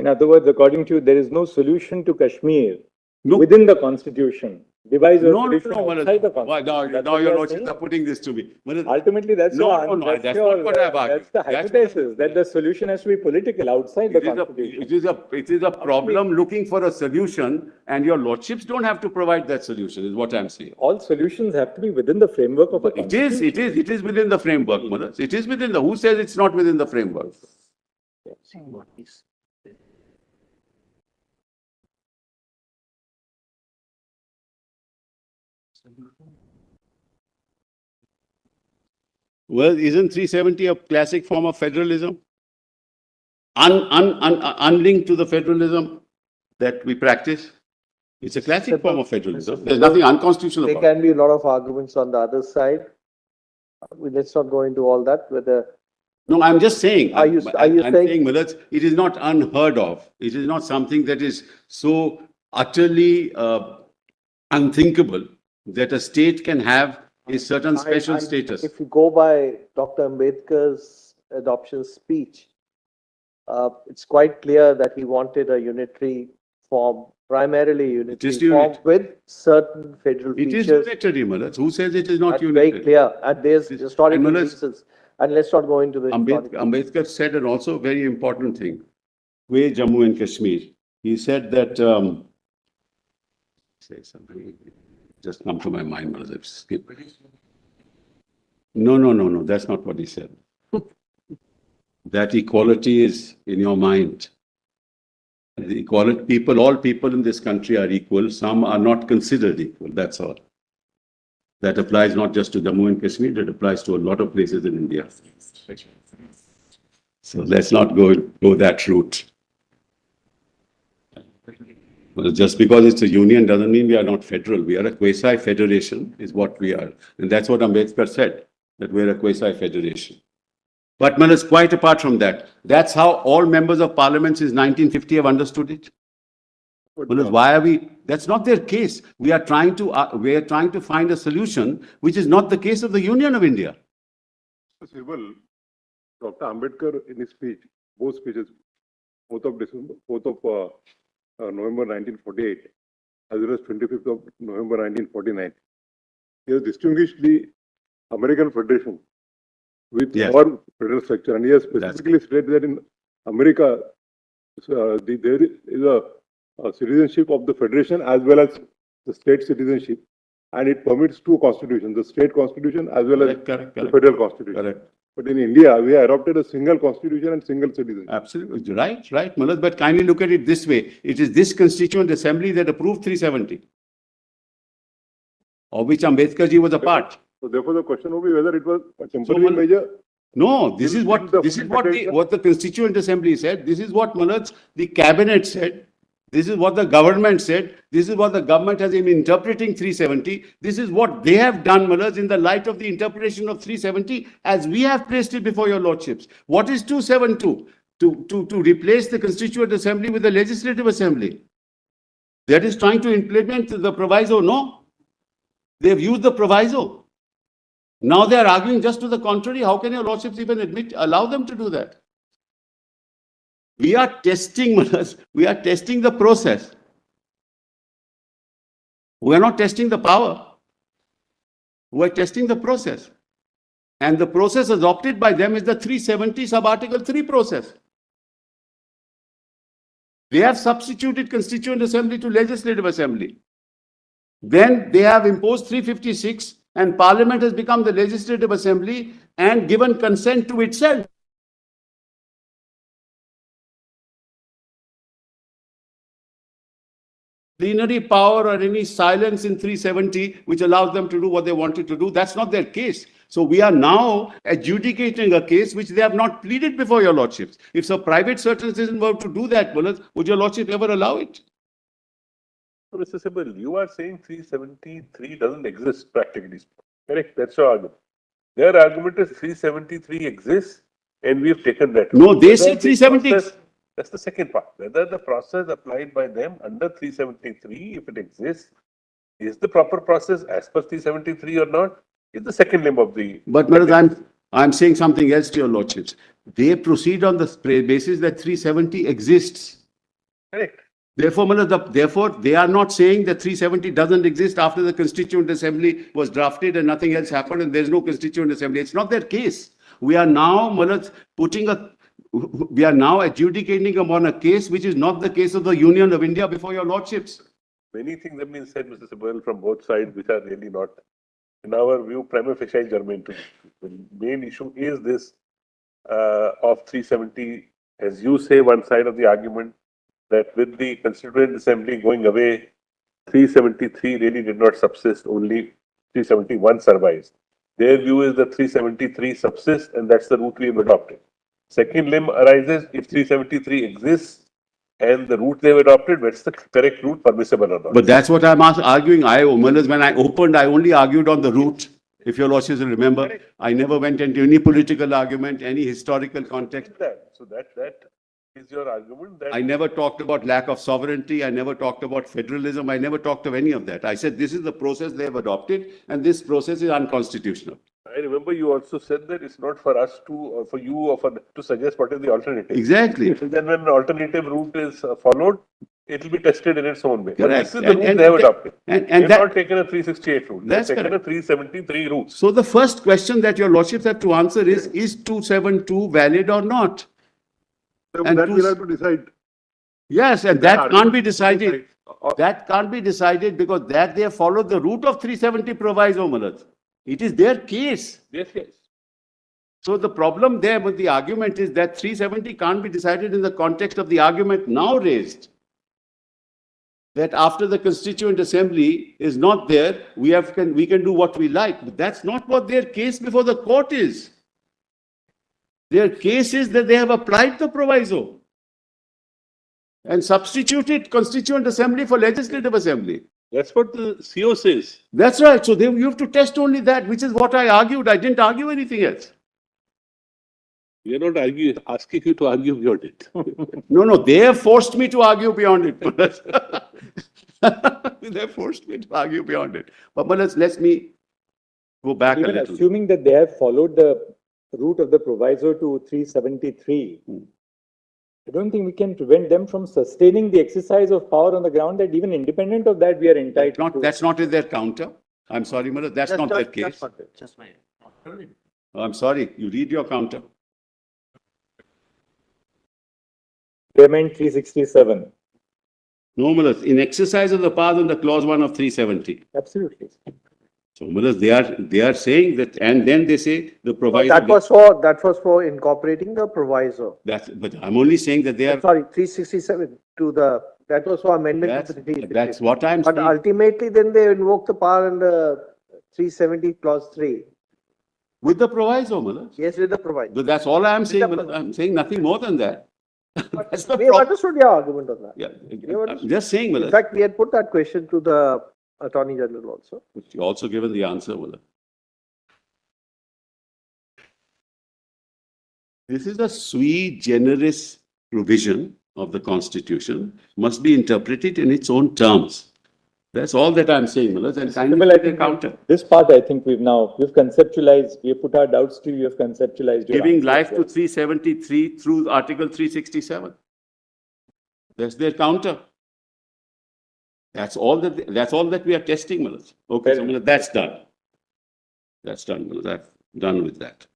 In other words, according to you, there is no solution to Kashmir No. within the constitution. Devise a No, solution outside the Why, constitution. That's now what your you are lordships saying. are putting this to me. Ultimately, that's No, your, no, that's that's your, not what I've argued. that's the hypothesis, that the solution has to be political outside the constitution. It is a problem looking for a solution, and your lordships don't have to provide that solution, is what I'm saying. All solutions have to be within the framework of a constitution. It is within the framework, Mother. It is within the, who says it's not within the framework? Well, isn't 370 a classic form of federalism? Unlinked to the federalism that we practice? It's a classic form of federalism. There's nothing unconstitutional There about it. can be a lot of arguments on the other side. Let's not go into all that, whether No, I'm just saying. Are you I'm saying- saying, Millards, it is not unheard of. It is not something that is so utterly unthinkable that a state can have a certain special status. if you go by Dr. Ambedkar's adoption speech, it's quite clear that he wanted a unitary form, primarily a unitary is form unit. with certain federal It is features. unitary, Millards. Who says it is not That's unitary? very clear, and there's historical Millards- reasons. And let's not go into the historical. Ambedkar said an also very important thing. Way Jammu and Kashmir. He said that, say something, just come to my mind, Millards, I've skipped. No, that's not what he said. That equality is in your mind. The equality, people, all people in this country are equal. Some are not considered equal. That's all. That applies not just to Jammu and Kashmir, that applies to a lot of places in India. So let's not go that route. Well, just because it's a union doesn't mean we are not federal. We are a quasi-federation is what we are. And that's what Ambedkar said, that we're a quasi-federation. But Millards, quite apart from that, that's how all members of parliament since 1950 have understood it. Millards, why are we? That's not their case. We are trying to find a solution, which is not the case of the Union of India. Sibal, Dr. Ambedkar in his speech, both speeches, 4th of November 1948, as well as 25th of November 1949, he has distinguished the American Federation with Yes. our federal structure, and he has specifically stated that in America, there is a citizenship of the federation as well as the state citizenship, and it permits two constitutions, the state constitution as well as Correct. the federal constitution. Correct. But in India, we have adopted a single constitution and single citizenship. Absolutely. Right, Millards. But kindly look at it this way. It is this Constituent Assembly that approved 370, of which Ambedkar ji was a part. So therefore, the question will be whether it was a temporary measure. No, this is what the Constituent Assembly said. This is what, Millards, the cabinet said. This is what the government said. This is what the government has been interpreting 370. This is what they have done, Millards, in the light of the interpretation of 370, as we have placed it before your lordships. What is 272? To replace the Constituent Assembly with the Legislative Assembly. That is trying to implement the proviso. No, they have used the proviso. Now they are arguing just to the contrary. How can your lordships even allow them to do that? We are testing, Millards. We are testing the process. We are not testing the power. We are testing the process. And the process adopted by them is the 370 sub-article 3 process. They have substituted Constituent Assembly to Legislative Assembly. Then they have imposed 356 and Parliament has become the Legislative Assembly and given consent to itself. Plenary power or any silence in 370 which allows them to do what they wanted to do. That's not their case. So we are now adjudicating a case which they have not pleaded before your lordships. If a private citizen were to do that, would your lordship ever allow it? So, Mr. Sibal, you are saying 373 doesn't exist practically. Correct? That's your argument. Their argument is 373 exists and we've taken that. No, they say 370. That's the second part. Whether the process applied by them under 373, if it exists, is the proper process as per 373 or not, is the second limb of the... But Millards, I'm saying something else to your lordships. They proceed on the basis that 370 exists. Correct. Therefore, therefore, they are not saying that 370 doesn't exist after the Constituent Assembly was drafted and nothing else happened and there's no Constituent Assembly. It's not their case. We are now, we are now adjudicating upon a case which is not the case of the Union of India before your lordships. Many things have been said, Mr. Sibal, from both sides, which are really not, in our view, prima facie germane to the main issue is this of 370, as you say, one side of the argument that with the Constituent Assembly going away, 373 really did not subsist, only 371 survives. Their view is that 373 subsists and that's the route we have adopted. Second limb arises if 373 exists and the route they have adopted, what's the correct route, permissible or not? But that's what I'm arguing. When I opened, I only argued on the route. If your lordships will remember, Correct. I never went into any political argument, any historical context. So that is your argument that I never talked about lack of sovereignty. I never talked about federalism. I never talked of any of that. I said this is the process they have adopted and this process is unconstitutional. I remember you also said that it's not for us to, or for you, or to suggest what is the alternative. Exactly. Then when an alternative route is followed, it will be tested in its own way. But Correct. this is the route they have adopted. And They've that, not taken a 368 route. They've That's taken correct. a 373 route. so the first question that your lordships have to answer is 272 valid or not? And That two- we'll have to decide. Yes, and that can't be decided. Decide. That can't be decided because that they have followed the route of 370 proviso, Malad. It is their case. Yes, yes. So the problem there with the argument is that 370 can't be decided in the context of the argument now raised. That after the Constituent Assembly is not there, we can do what we like. But that's not what their case before the court is. Their case is that they have applied the proviso and substituted Constituent Assembly for Legislative Assembly. That's what the CO says. That's right. So you have to test only that, which is what I argued. I didn't argue anything else. We are not asking you to argue beyond it. No, they have forced me to argue beyond it. They have forced me to argue beyond it. But let me go back a Even little. assuming that they have followed the route of the proviso to 373, I don't think we can prevent them from sustaining the exercise of power on the ground that even independent of that, we are entitled to. That's not in their counter. I'm sorry, Malad, that's not their case. I'm sorry, you read your counter. They meant 367. No, Malad, in exercise of the powers under clause 1 of 370. Absolutely. So, Malad, they are saying that, and then they say the proviso. That was for incorporating the proviso. But I'm only saying that they are. Sorry, 367 that was for amendment to the 367. That's what I'm But saying. ultimately then they invoke the power under 370 clause 3. With the proviso, Malad. Yes, with the proviso. But that's all I'm saying. the Malad. I'm saying nothing more than that. That's the We have problem. understood your argument on that. Yeah, I'm just saying, In Malad. fact, we had put that question to the Attorney General also. You also given the answer, Malad. This is a sui generis provision of the Constitution, must be interpreted in its own terms. That's all that I'm saying, Malad. And kindly Sibal, I take think counter. this part, I think we've conceptualized, we have put our doubts to you, you have conceptualized your Giving answer life as to well. 373 through Article 367. That's their counter. That's all that we are testing, Malad. Okay, so Malad, that's done. That's done, Malad. I'm done with that.